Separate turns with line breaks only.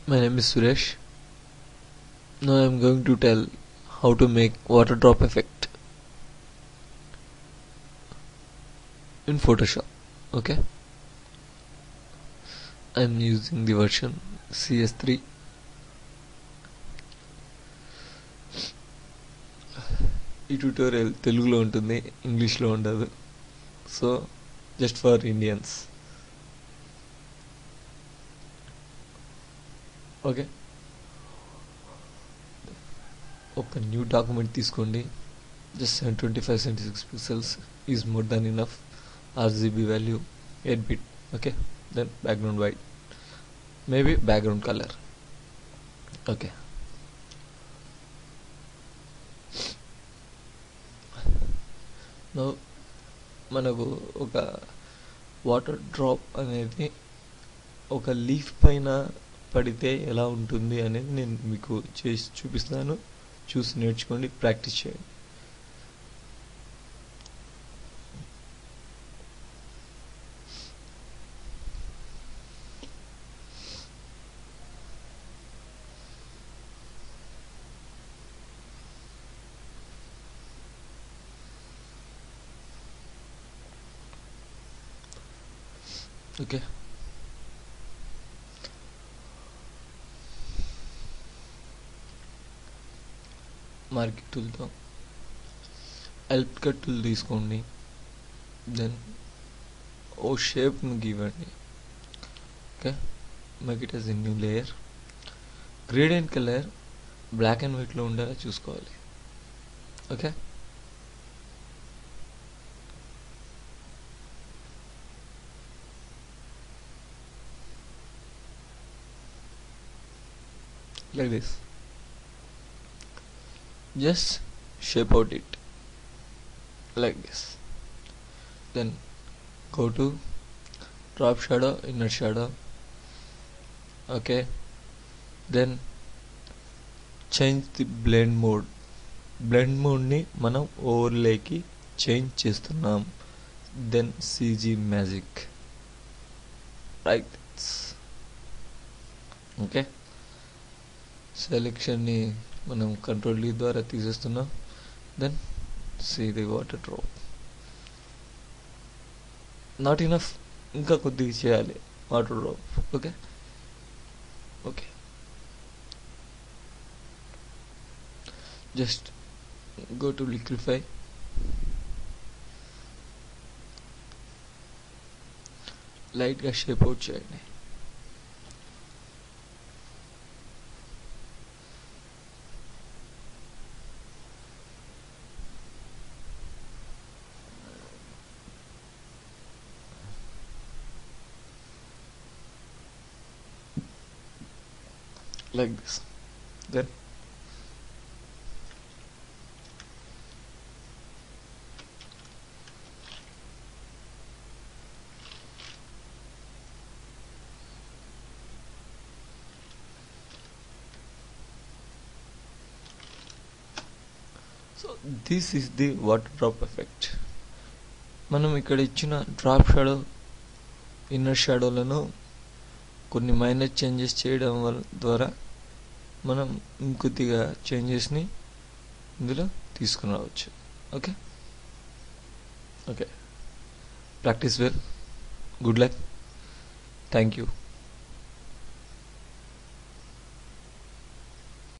My name is Suresh. Now I am going to tell how to make water drop effect in Photoshop. Okay, I am using the version CS3. ఈ tutorial తెలుగులో ఉంటుంది, ఇంగ్లీష్లో ఉండదు. So just for Indians. Okay, ఒక new document తీసుకోండి. Just 725x76 pixels is more than enough. RGB value 8 bit. Okay, then background white, maybe background colour. Okay, మనకు ఒక water drop అనేది ఒక లీఫ్ పైన పడితే ఎలా ఉంటుంది అనేది నేను మీకు చేసి చూపిస్తాను. చూసి నేర్చుకోండి, ప్రాక్టీస్ చేయండి. ఓకే, మార్కెట్ టూల్తో ఎల్ప్ కట్ టూల్ తీసుకోండి. దెన్ ఓ షేప్ను గీవండి. Okay, make it as a new layer. Gradient colour black and వైట్లో ఉండేలా చూసుకోవాలి. Okay, like this. Just shape out it like this. Then go to drop shadow, inner shadow. Okay, then change the blend mode. Blend mode ni manam overlay ki change చేస్తున్నాం. Then CG magic like this. Okay, సెలెక్షన్ని మనం control D ద్వారా తీసేస్తున్నాం. Then see the water drop. Not enough, ఇంకా కొద్దిగా చేయాలి water drop. Okay okay, just go to liquify. లైట్గా shape out చేయండి. like this. Then so this is the water drop effect. మనం ఇక్కడ ఇచ్చిన డ్రాప్ షాడో, ఇన్నర్ షాడోలను కొన్ని మైనర్ చేంజెస్ చేయడం ద్వారా మనం ఇంకొద్దిగా చేంజెస్ని ఇందులో తీసుకుని రావచ్చు. Okay okay, practice well. Good luck. Thank you.